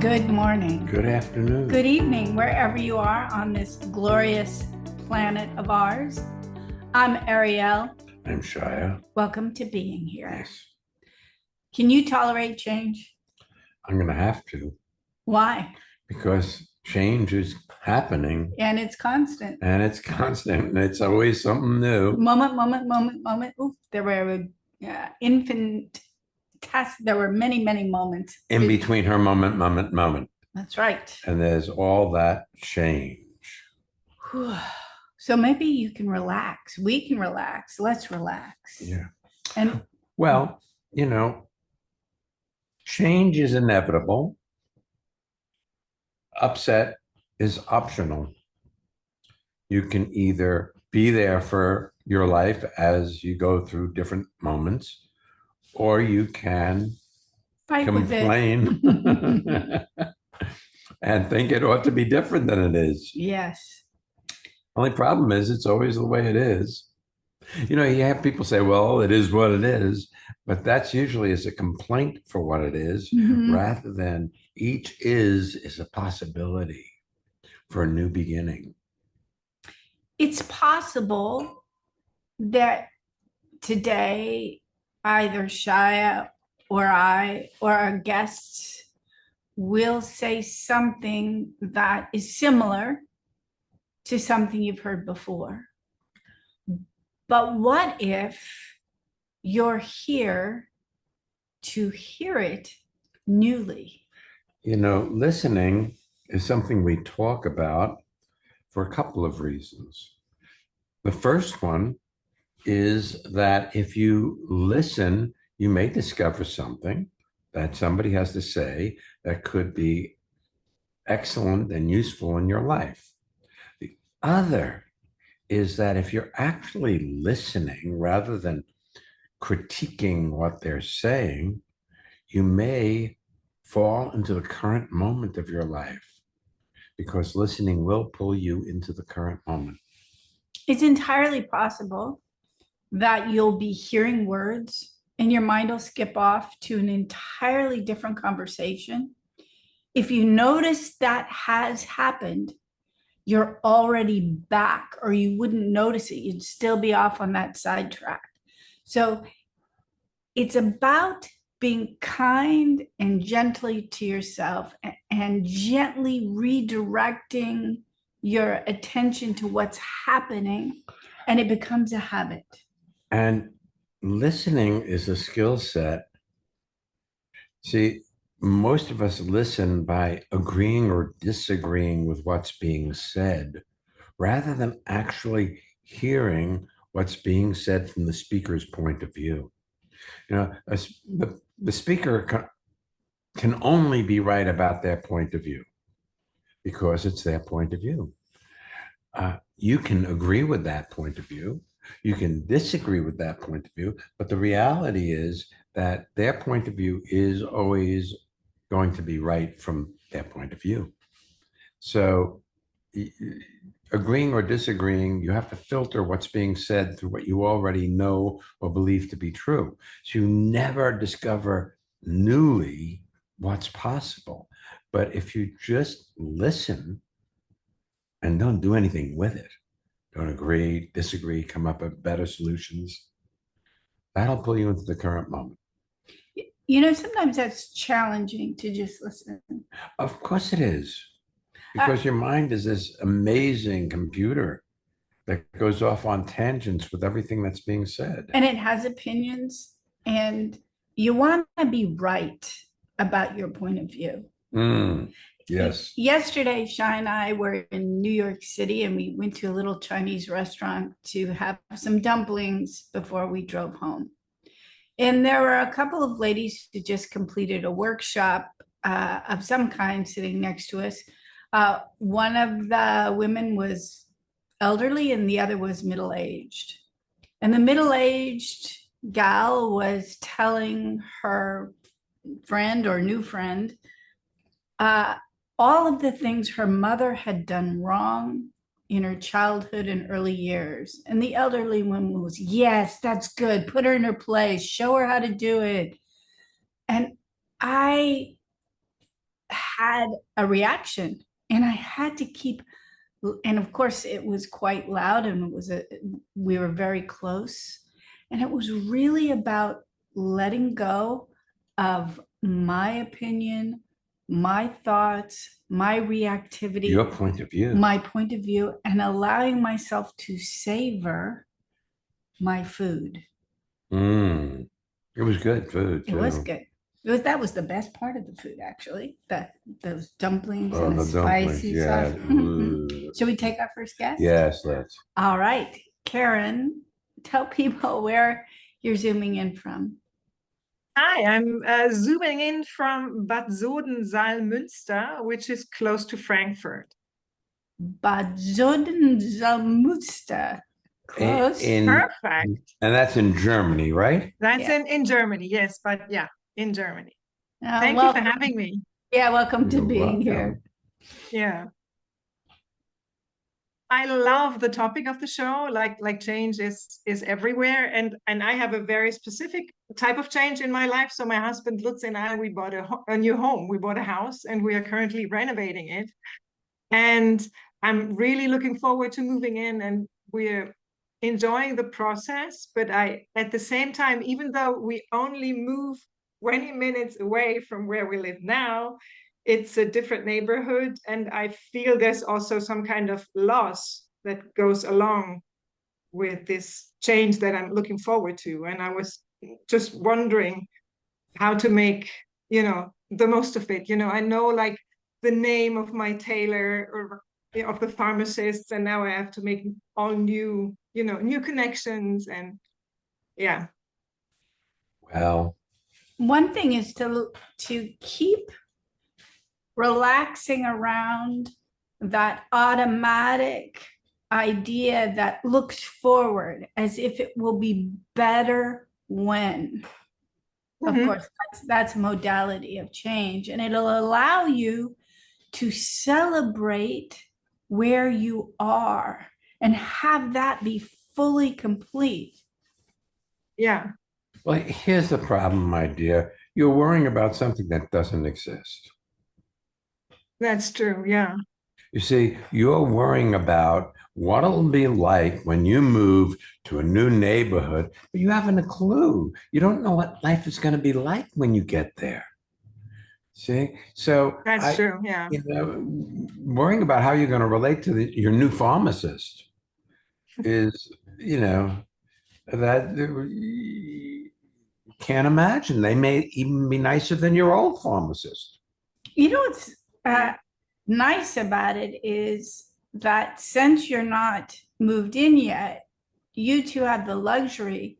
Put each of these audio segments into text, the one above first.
Good morning. Good afternoon. Good evening, wherever you are on this glorious planet of ours. I'm Ariel. I'm Shya. Welcome to being here. Yes. Can you tolerate change? I'm going to have to. Why? Because change is happening. And it's constant. And it's constant. And it's always something new. Moment. Ooh, there were there were many moments. In between her moment. That's right. And there's all that change. So maybe you can relax. We can relax. Let's relax. Yeah. And well, change is inevitable. Upset is optional. You can either be there for your life as you go through different moments, or you can fight complain and think it ought to be different than it is. Yes. Only problem is it's always the way it is. You have people say, well, it is what it is, but that's usually as a complaint for what it is, rather than each is a possibility for a new beginning. It's possible that today either Shya or I or our guests will say something that is similar to something you've heard before. But what if you're here to hear it newly? Listening is something we talk about for a couple of reasons. The first one is that if you listen, you may discover something that somebody has to say that could be excellent and useful in your life. The other is that if you're actually listening rather than critiquing what they're saying, you may fall into the current moment of your life, because listening will pull you into the current moment. It's entirely possible that you'll be hearing words and your mind will skip off to an entirely different conversation. If you notice that has happened, you're already back, or you wouldn't notice it. You'd still be off on that sidetrack. So it's about being kind and gently to yourself and gently redirecting your attention to what's happening, and it becomes a habit. And listening is a skill set. See, most of us listen by agreeing or disagreeing with what's being said, rather than actually hearing what's being said from the speaker's point of view. The speaker can only be right about their point of view because it's their point of view. You can agree with that point of view. You can disagree with that point of view, but the reality is that their point of view is always going to be right from their point of view. So agreeing or disagreeing, you have to filter what's being said through what you already know or believe to be true. So you never discover newly what's possible. But if you just listen and don't do anything with it, don't agree, disagree, come up with better solutions, that'll pull you into the current moment. Sometimes that's challenging to just listen. Of course it is. Because your mind is this amazing computer that goes off on tangents with everything that's being said. And it has opinions, and you want to be right about your point of view. Yes. Yesterday, Shya and I were in New York City, and we went to a little Chinese restaurant to have some dumplings before we drove home. And there were a couple of ladies who just completed a workshop of some kind sitting next to us. One of the women was elderly and the other was middle-aged. And the middle-aged gal was telling her friend or new friend all of the things her mother had done wrong in her childhood and early years. And the elderly woman was, yes, that's good. Put her in her place. Show her how to do it. And I had a reaction, and I had to keep, and of course it was quite loud, and we were very close, and it was really about letting go of my opinion, my thoughts, my reactivity, Your point of view. my point of view, and allowing myself to savor my food. It was good food It was too. good. That was the best part of the food, actually. Those dumplings Oh, and the the dumplings, spicy yeah. sauce. Ooh. Should we take our first guest? Yes, let's. All right, Karen, tell people where you're zooming in from. Hi, I'm zooming in from Bad Soden-Salzmünster, which is close to Frankfurt. Bad Soden-Salzmünster. Close. Perfect. And that's in Germany, right? That's Yeah. in Germany, yes, but yeah, in Germany. Thank you for welcome. having me. Yeah, welcome to You're being here. welcome. Yeah. I love the topic of the show. Like change is everywhere, and I have a very specific type of change in my life. So my husband Lutz and I, we bought a new home. We bought a house, and we are currently renovating it. And I'm really looking forward to moving in, and we're enjoying the process. But at the same time, even though we only move 20 minutes away from where we live now, it's a different neighborhood. And I feel there's also some kind of loss that goes along with this change that I'm looking forward to. And I was just wondering how to make, the most of it. I know like the name of my tailor or of the pharmacist, and now I have to make all new, new connections. And yeah. Well, one thing is to keep relaxing around that automatic idea that looks forward as if it will be better when. Of course, that's modality of change, and it'll allow you to celebrate where you are and have that be fully complete. Yeah. well, here's the problem, my dear. You're worrying about something that doesn't exist. That's true. Yeah. You see, you're worrying about what it'll be like when you move to a new neighborhood, but you haven't a clue. You don't know what life is going to be like when you get there. See, so That's true. Yeah. Worrying about how you're going to relate to your new pharmacist is, that can't imagine. They may even be nicer than your old pharmacist. What's nice about it is that since you're not moved in yet, you two have the luxury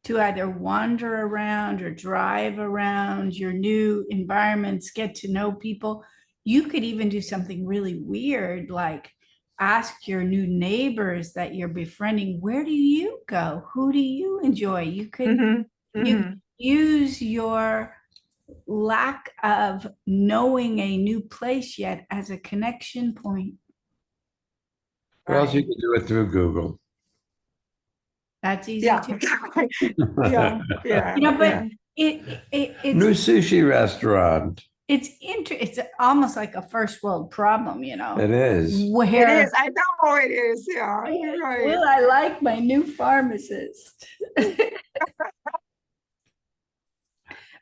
to either wander around or drive around your new environments, get to know people. You could even do something really weird, like ask your new neighbors that you're befriending, where do you go? Who do you enjoy? You could use your lack of knowing a new place yet as a connection point. Or else you can do it through Google. That's easy too. Yeah. But it's new sushi restaurant. It's almost like a first world problem, It is. It is. I know it is. Yeah. Right. Will I like my new pharmacist?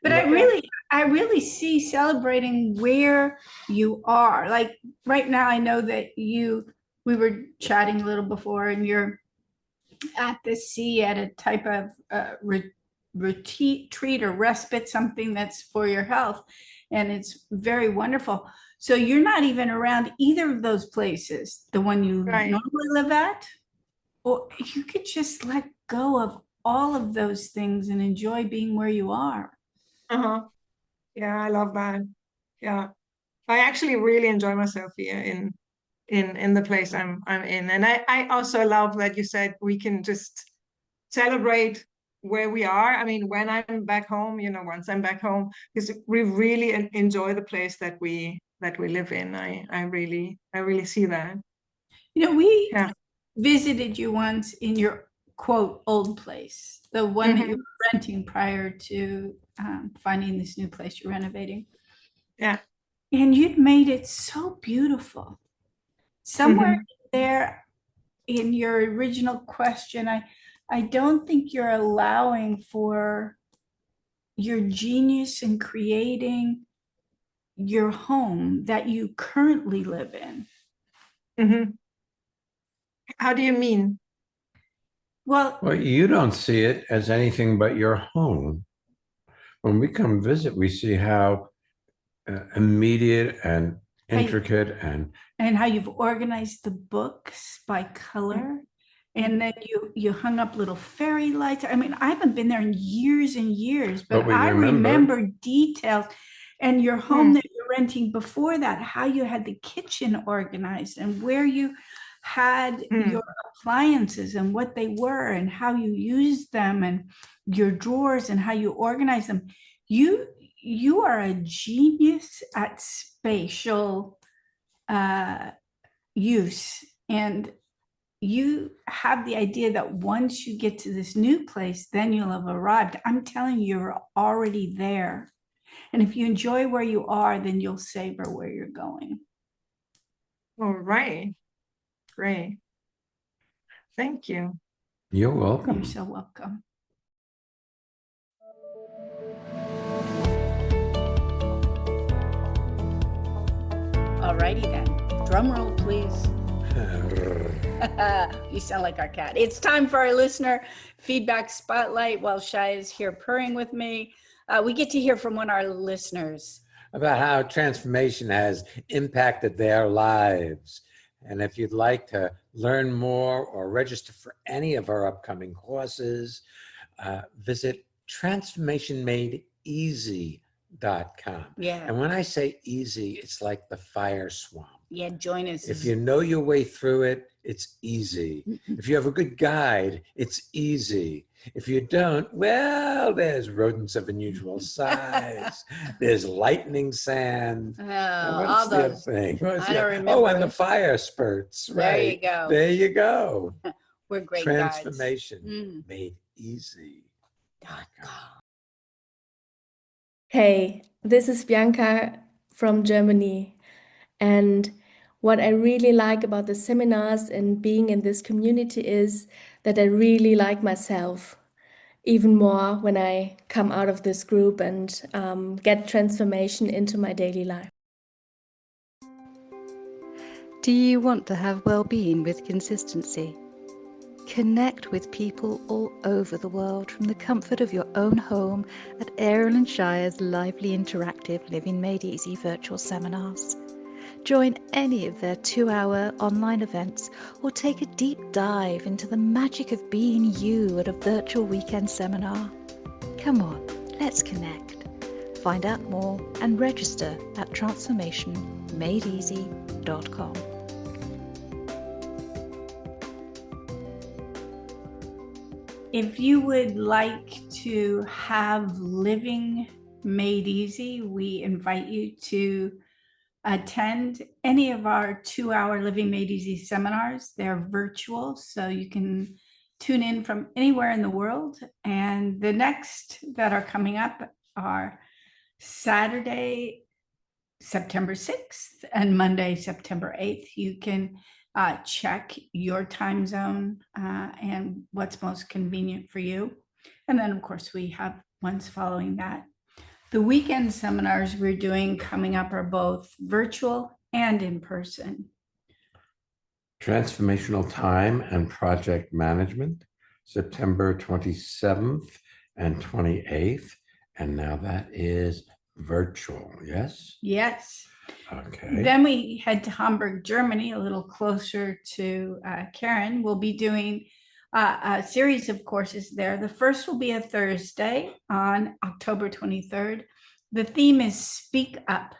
But I really see celebrating where you are. Like right now, I know that we were chatting a little before, and you're at the sea at a type of retreat or respite, something that's for your health. And it's very wonderful. So you're not even around either of those places, the one you normally live at, or you could just let go of all of those things and enjoy being where you are. Yeah, I love that. Yeah, I actually really enjoy myself here in the place I'm in, and I also love that you said we can just celebrate where we are. I mean, when I'm back home, once I'm back home, because we really enjoy the place that we live in. I really see that. We visited you once in your quote old place, the one that you were renting prior to finding this new place you're renovating. Yeah. And you'd made it so beautiful. Somewhere there in your original question, I don't think you're allowing for your genius in creating your home that you currently live in. How do you mean? Well, Well, you don't see it as anything but your home. When we come visit, we see how immediate and intricate and how you've organized the books by color. And then you hung up little fairy lights. I mean, I haven't been there in years and years, but we I remember. remember details. And your home that you're renting before that, how you had the kitchen organized and where you had your appliances and what they were and how you used them and your drawers and how you organized them. You are a genius at spatial use, and you have the idea that once you get to this new place, then you'll have arrived. I'm telling you, you're already there. And if you enjoy where you are, then you'll savor where you're going. All right. Great. Thank you. You're welcome. You're so welcome. Alrighty then. Drum roll, please. You sound like our cat. It's time for our listener feedback spotlight while Shya is here purring with me. We get to hear from one of our listeners about how transformation has impacted their lives. And if you'd like to learn more or register for any of our upcoming courses, visit transformationmadeeasy.com. Yeah. And when I say easy, it's like the fire swamp. Yeah, join us. If you know your way through it, it's easy. If you have a good guide, it's easy. If you don't, well, there's rodents of unusual size. There's lightning sand. Oh, What's all the other those. thing? I don't remember. Oh, and the fire spurts. There Right. you go. There you go. We're great Transformation made easy. Hey, this is Bianca from Germany. And what I really like about the seminars and being in this community is that I really like myself even more when I come out of this group and get transformation into my daily life. Do you want to have well-being with consistency? Connect with people all over the world from the comfort of your own home at Ariel and Shya's lively interactive Living Made Easy virtual seminars. Join any of their 2-hour online events or take a deep dive into the magic of being you at a virtual weekend seminar. Come on, let's connect. Find out more and register at transformationmadeeasy.com. If you would like to have Living Made Easy, we invite you to attend any of our 2-hour Living Made Easy seminars. They're virtual, so you can tune in from anywhere in the world. And the next that are coming up are Saturday, September 6th and Monday, September 8th. You can check your time zone and what's most convenient for you. And then, of course, we have ones following that. The weekend seminars we're doing coming up are both virtual and in person. Transformational Time and Project Management, September 27th and 28th. And now that is virtual, yes? Yes. Okay. Then we head to Hamburg, Germany, a little closer to Karen. We'll be doing a series of courses there. The first will be a Thursday on October 23rd. The theme is Speak Up,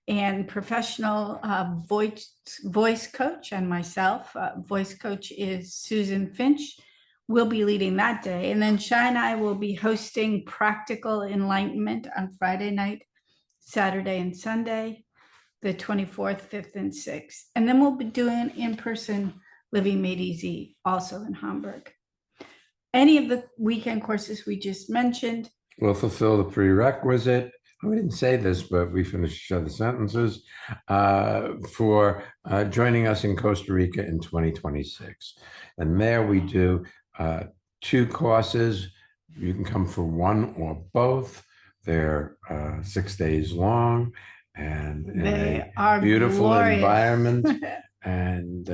and professional voice coach and myself, voice coach is Susan Finch, will be leading that day. And then Shya and I will be hosting Practical Enlightenment on Friday night, Saturday and Sunday, the 24th, 5th, and 6th. And then we'll be doing in-person Living Made Easy also in Hamburg. Any of the weekend courses we just mentioned will fulfill the prerequisite We didn't say this, but we finished each other's sentences, for joining us in Costa Rica in 2026. And there we do uh, two courses. You can come for one or both. They're 6 days long and in They a are beautiful glorious. environment. And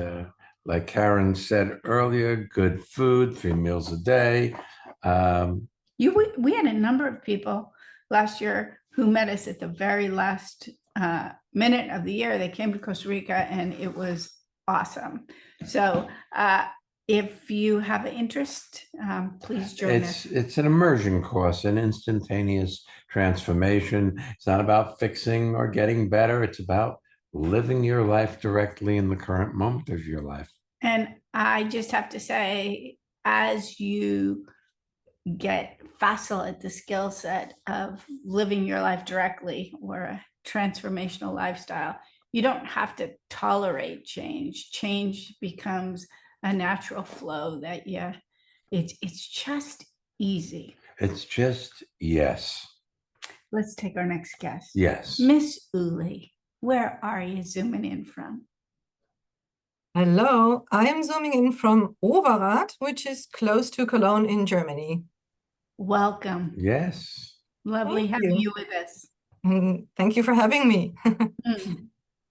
like Karen said earlier, good food, 3 meals a day. We had a number of people last year who met us at the very last minute of the year. They came to Costa Rica and it was awesome. So if you have an interest, please join us. It's an immersion course, an instantaneous transformation. It's not about fixing or getting better. It's about living your life directly in the current moment of your life. And I just have to say, as you get facile at the skill set of living your life directly or a transformational lifestyle, you don't have to tolerate change. Change becomes a natural flow that it's just easy. It's just yes. Let's take our next guest. Yes. Miss Uli, where are you zooming in from? Hello, I am zooming in from Overath, which is close to Cologne in Germany. Welcome. Yes. Lovely Thank having you. you with us. Thank you for having me.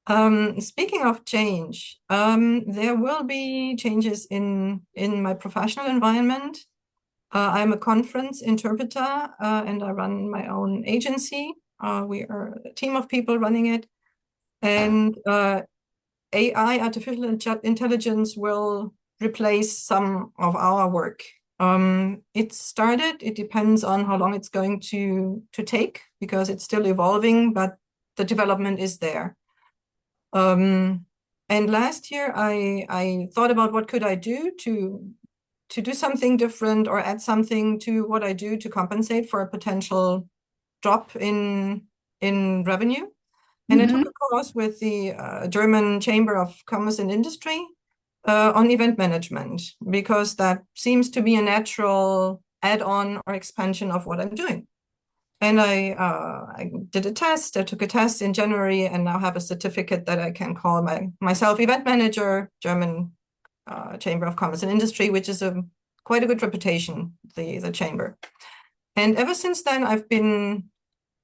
Mm. Speaking of change, there will be changes in my professional environment. I'm a conference interpreter, and I run my own agency. We are a team of people running it. And AI, artificial intelligence, will replace some of our work. It started, it depends on how long it's going to take, because it's still evolving, but the development is there. And last year I thought about what could I do to do something different or add something to what I do to compensate for a potential drop in revenue. And I took a course with the German Chamber of Commerce and Industry on event management, because that seems to be a natural add-on or expansion of what I'm doing. And I did a test. I took a test in January and now have a certificate that I can call myself event manager, German Chamber of Commerce and Industry, which is quite a good reputation, the chamber. And ever since then, I've been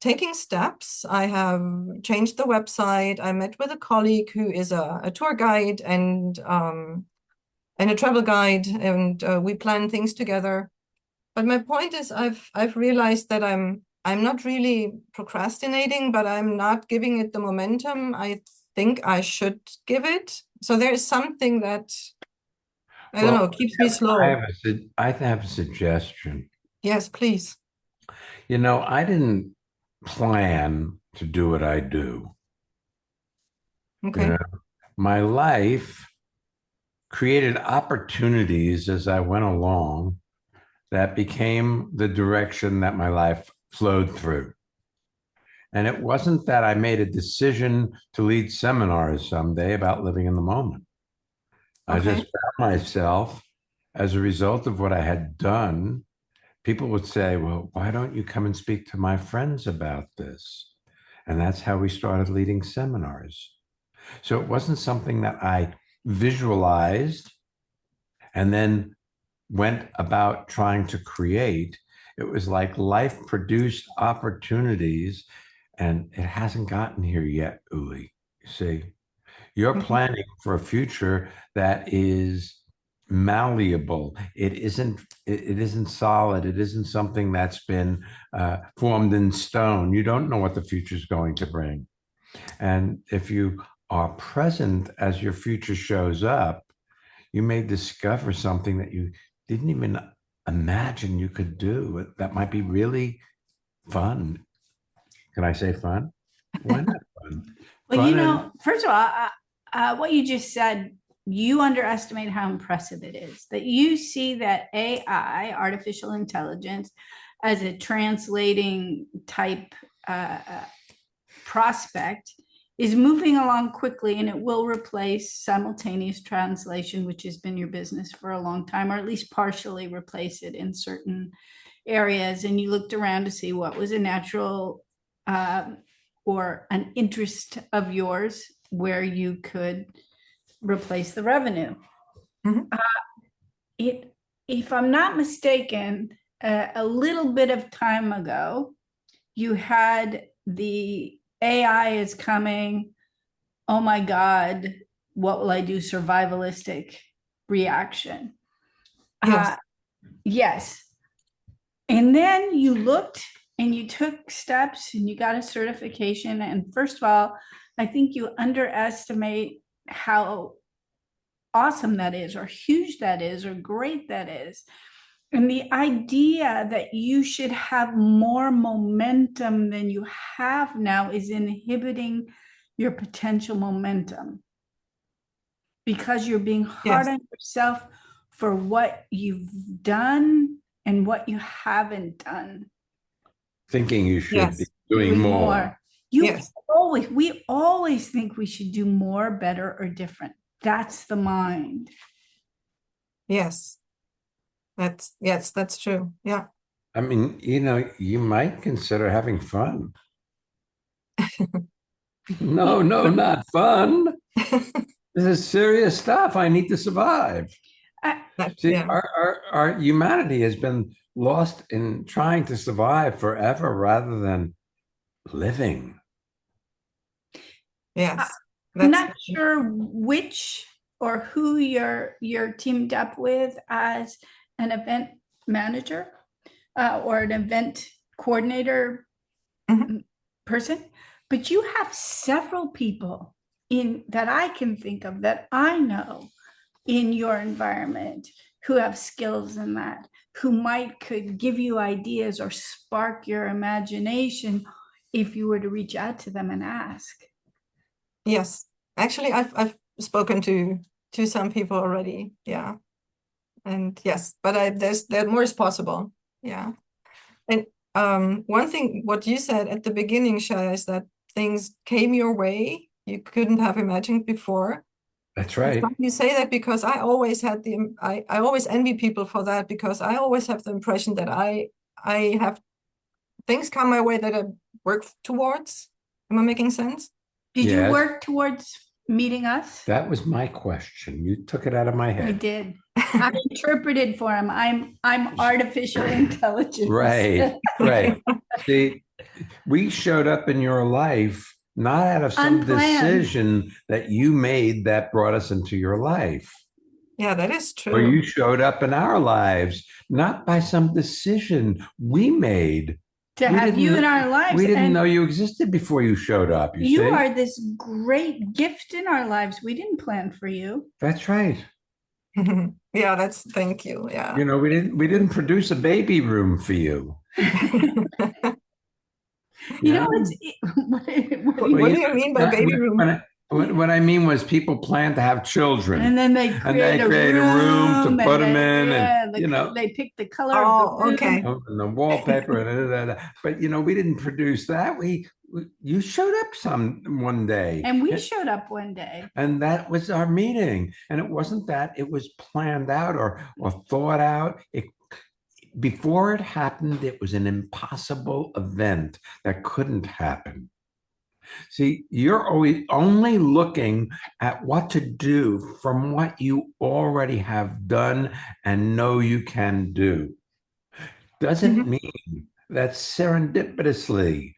taking steps. I have changed the website. I met with a colleague who is a tour guide and a travel guide, and we plan things together. But my point is, I've realized that I'm not really procrastinating, but I'm not giving it the momentum I think I should give it. So there is something that, I don't know, keeps me slow. I have a suggestion. Yes, please. I didn't plan to do what I do. Okay. My life created opportunities as I went along that became the direction that my life flowed through. And it wasn't that I made a decision to lead seminars someday about living in the moment. I just found myself, as a result of what I had done, people would say, well, why don't you come and speak to my friends about this? And that's how we started leading seminars. So it wasn't something that I visualized and then went about trying to create. It was like life produced opportunities, and it hasn't gotten here yet, Uli. You see, you're planning for a future that is malleable. It isn't solid. It isn't something that's been formed in stone. You don't know what the future is going to bring. And if you are present as your future shows up, you may discover something that you didn't even imagine you could do that might be really fun. Can I say fun? Why not fun? Well, first of all, what you just said, you underestimate how impressive it is that you see that AI, artificial intelligence, as a translating type prospect is moving along quickly, and it will replace simultaneous translation, which has been your business for a long time, or at least partially replace it in certain areas. And you looked around to see what was a natural or an interest of yours where you could replace the revenue. Mhm. If I'm not mistaken, a little bit of time ago, you had the AI is coming. Oh my God, what will I do? Survivalistic reaction. Yes. Yes. And then you looked and you took steps and you got a certification. And first of all, I think you underestimate how awesome that is, or huge that is, or great that is. And the idea that you should have more momentum than you have now is inhibiting your potential momentum, because you're being hard Yes. on yourself for what you've done and what you haven't done. Thinking you should be Yes. doing more. Yes. We always think we should do more, better, or different. That's the mind. Yes. That's true. Yeah. I mean, you might consider having fun. No, not fun. This is serious stuff. I need to survive. See, Yeah. our humanity has been lost in trying to survive forever rather than living. Yes. I'm not sure which or who you're teamed up with as an event manager or an event coordinator Mhm. person, but you have several people in that I can think of that I know in your environment who have skills in that, who could give you ideas or spark your imagination if you were to reach out to them and ask. Yes. Actually, I've spoken to some people already. Yeah. And yes, but there's more is possible. Yeah. And one thing, what you said at the beginning, Shya, is that things came your way you couldn't have imagined before. That's right. You say that because I always had I always envy people for that, because I always have the impression that I have things come my way that I work towards. Am I making sense? Did you Yes. work towards meeting us? That was my question. You took it out of my I head. did. I interpreted for him. I'm artificial intelligence. Right. See, we showed up in your life not out of some Unplanned. decision that you made that brought us into your life. Yeah, that is true. Or you showed up in our lives not by some decision we made. To have you in our lives. We didn't know you existed before you showed up. You see? are this great gift in our lives. We didn't plan for you. That's right. Yeah, thank you. Yeah. We didn't produce a baby room for you. What do you mean by baby room? What I mean was people plan to have children, and then they create, a room to put them in, and they pick the color of the room. Okay. And the wallpaper. But we didn't produce that. You showed up one day, and we showed up one day, and that was our meeting. And it wasn't that; it was planned out or thought out. Before it happened, it was an impossible event that couldn't happen. See, you're always only looking at what to do from what you already have done and know you can do. Doesn't mean that serendipitously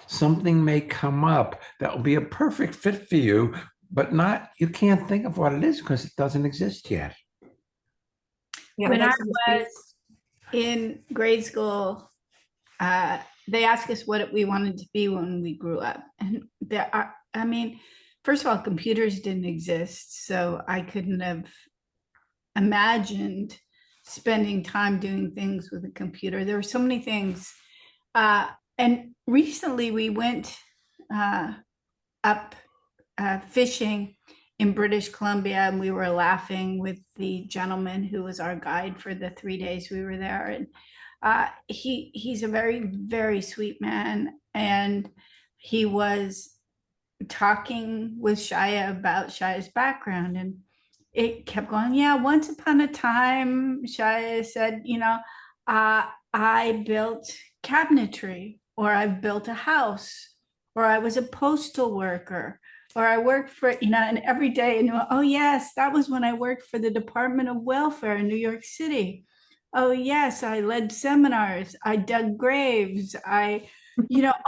something may come up that will be a perfect fit for you, but you can't think of what it is because it doesn't exist yet. Yeah, when I was in grade school, they asked us what we wanted to be when we grew up. And first of all, computers didn't exist, so I couldn't have imagined spending time doing things with a computer. There were so many things. And recently we went up fishing in British Columbia, and we were laughing with the gentleman who was our guide for the 3 days we were there. And he's a very, very sweet man. And he was talking with Shya about Shya's background, and it kept going. Yeah, once upon a time, Shya said, I built cabinetry or I've built a house, or I was a postal worker, or I worked for, and every day, oh, yes, that was when I worked for the Department of Welfare in New York City. Oh, yes, I led seminars, I dug graves,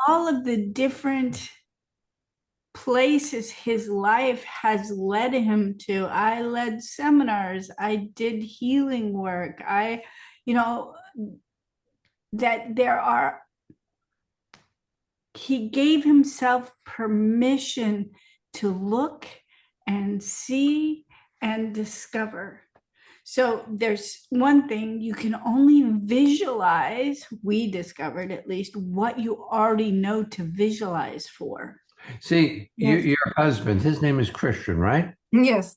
all of the different places his life has led him to. I led seminars, I did healing work, that he gave himself permission to look and see and discover. So there's one thing, you can only visualize, we discovered at least, what you already know to visualize for. See, your husband, his name is Christian, right? Yes.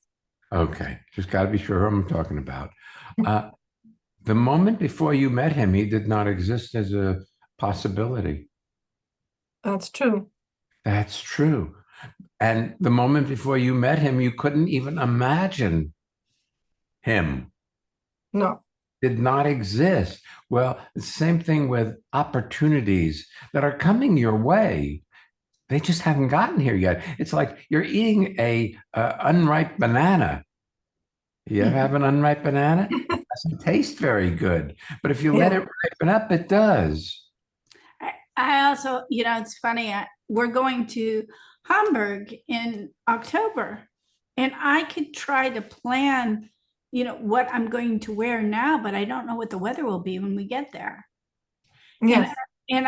Okay, just got to be sure who I'm talking about. The moment before you met him, he did not exist as a possibility. That's true. That's true. And the moment before you met him, you couldn't even imagine him. No. Did not exist. Well, the same thing with opportunities that are coming your way. They just haven't gotten here yet. It's like you're eating a unripe banana. You ever have an unripe banana? It doesn't taste very good. But if you let it ripen up, it does. I also, it's funny, we're going to Hamburg in October, and I could try to plan, what I'm going to wear now, but I don't know what the weather will be when we get there. Yes. And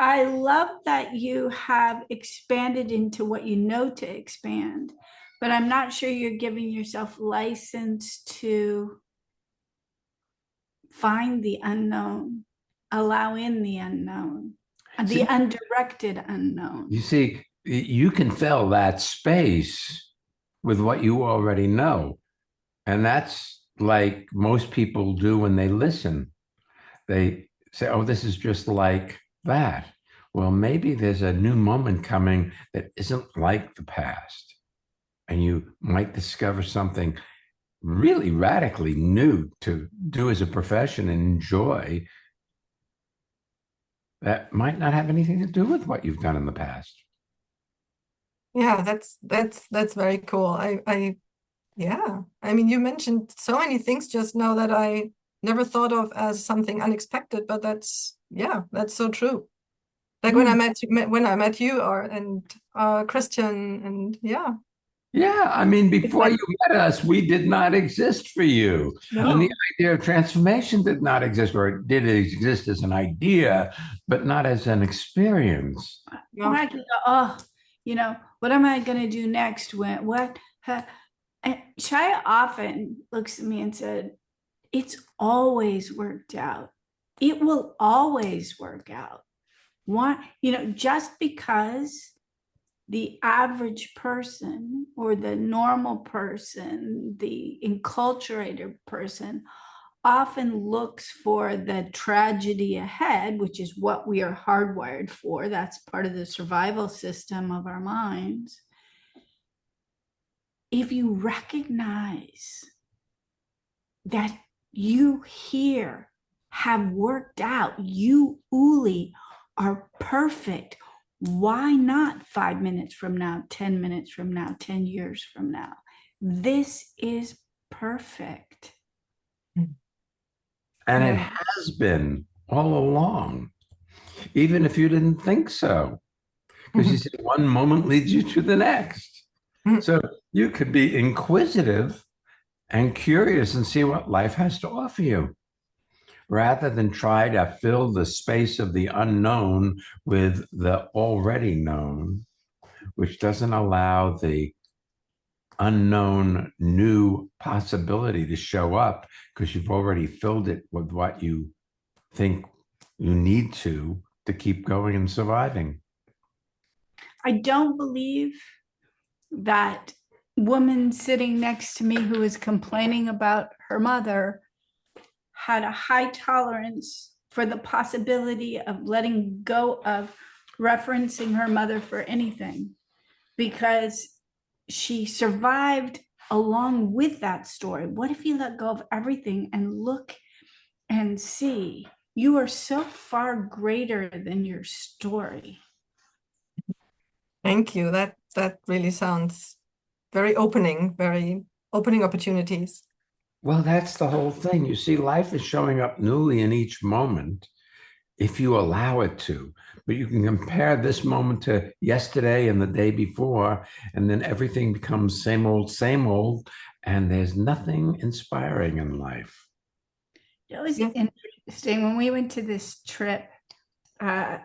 I love that you have expanded into what you know to expand, but I'm not sure you're giving yourself license to find the unknown, allow in the unknown, the undirected unknown. You see, you can fill that space with what you already know. And that's like most people do when they listen. They say, oh, this is just like that. Well, maybe there's a new moment coming that isn't like the past. And you might discover something really radically new to do as a profession and enjoy that might not have anything to do with what you've done in the past. Yeah, that's very cool. I mean, you mentioned so many things just now that I never thought of as something unexpected, but that's so true. Like when I met you and Christian, and Yeah, I mean, before you met us, we did not exist for you. No. And the idea of transformation did not exist, or it did exist as an idea, but not as an experience. No. I can go, what am I going to do next? And Shya often looks at me and said, it's always worked out. It will always work out. Just because the average person or the normal person, the enculturated person, often looks for the tragedy ahead, which is what we are hardwired for. That's part of the survival system of our minds. If you recognize that you here have worked out, you Uli are perfect, why not 5 minutes from now, 10 minutes from now, 10 years from now? This is perfect. And it has been all along, even if you didn't think so. Because you said one moment leads you to the next. So you could be inquisitive and curious and see what life has to offer you, rather than try to fill the space of the unknown with the already known, which doesn't allow the unknown new possibility to show up because you've already filled it with what you think you need to keep going and surviving. I don't believe that woman sitting next to me who was complaining about her mother had a high tolerance for the possibility of letting go of referencing her mother for anything, because she survived along with that story. What if you let go of everything and look and see you are so far greater than your story. Thank you. That really sounds very opening opportunities. Well, that's the whole thing. You see, life is showing up newly in each moment if you allow it to. But you can compare this moment to yesterday and the day before, and then everything becomes same old, and there's nothing inspiring in life. It was Yeah. interesting when we went to this trip up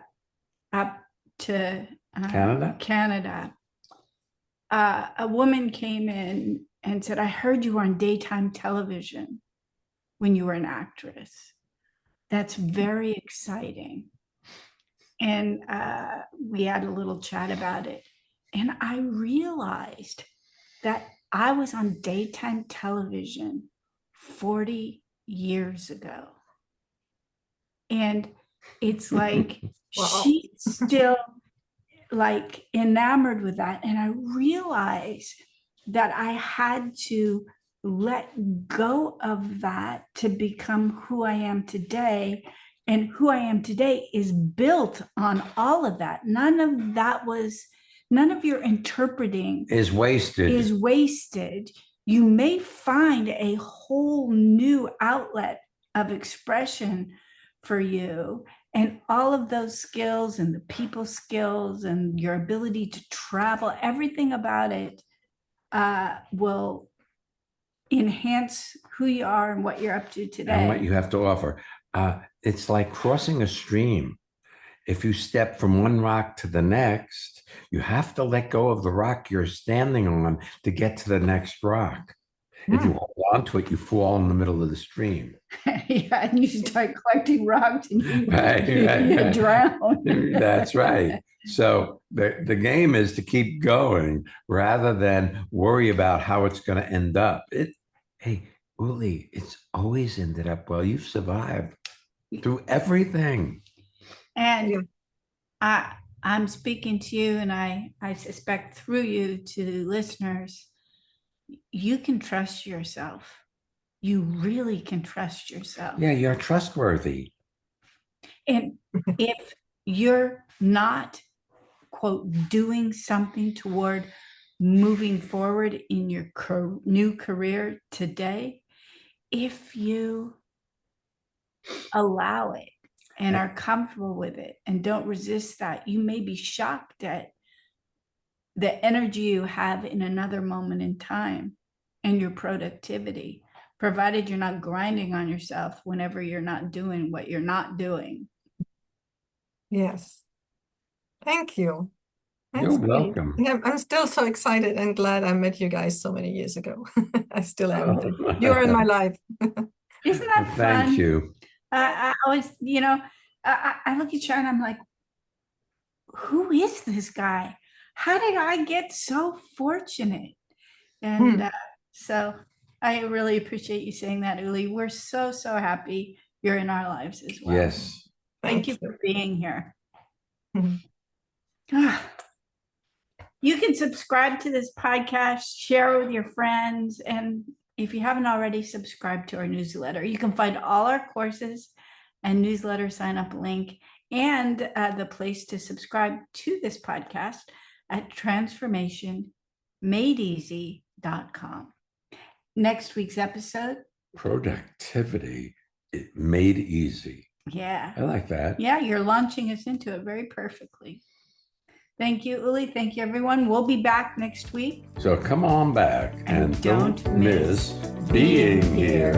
to Canada. A woman came in and said, I heard you were on daytime television when you were an actress. That's very exciting. And we had a little chat about it. And I realized that I was on daytime television 40 years ago. And it's like Wow. she's still like enamored with that. And I realized that I had to let go of that to become who I am today. And who I am today is built on all of that. None of your interpreting Is wasted. You may find a whole new outlet of expression for you, and all of those skills and the people skills and your ability to travel, everything about it will enhance who you are and what you're up to today. And what you have to offer. It's like crossing a stream. If you step from one rock to the next, you have to let go of the rock you're standing on to get to the next rock. If you hold on to it, you fall in the middle of the stream. Yeah, and you start collecting rocks and you Right. drown. That's right. So the game is to keep going rather than worry about how it's going to end up. Hey, Uli, it's always ended up well. You've survived through everything. And I'm speaking to you, and I suspect through you to listeners, you can trust yourself. You really can trust yourself. Yeah, you're trustworthy. And if you're not, quote, doing something toward moving forward in your new career today, if you allow it and are comfortable with it and don't resist that, you may be shocked at the energy you have in another moment in time and your productivity, provided you're not grinding on yourself whenever you're not doing what you're not doing. Yes. Thank you. You're welcome. Yeah, I'm still so excited and glad I met you guys so many years ago. I still am. You're in my life. Isn't that fun? Thank you. I always, I look at you and I'm like, who is this guy? How did I get so fortunate? And so I really appreciate you saying that, Uli. We're so happy you're in our lives as well. Yes. Thank you for being here. You can subscribe to this podcast, share it with your friends, and if you haven't already subscribed to our newsletter, you can find all our courses and newsletter sign up link and the place to subscribe to this podcast at transformationmadeeasy.com. Next week's episode, productivity made easy. Yeah. I like that. Yeah, you're launching us into it very perfectly. Thank you, Uli. Thank you, everyone. We'll be back next week. So come on back and don't miss being here.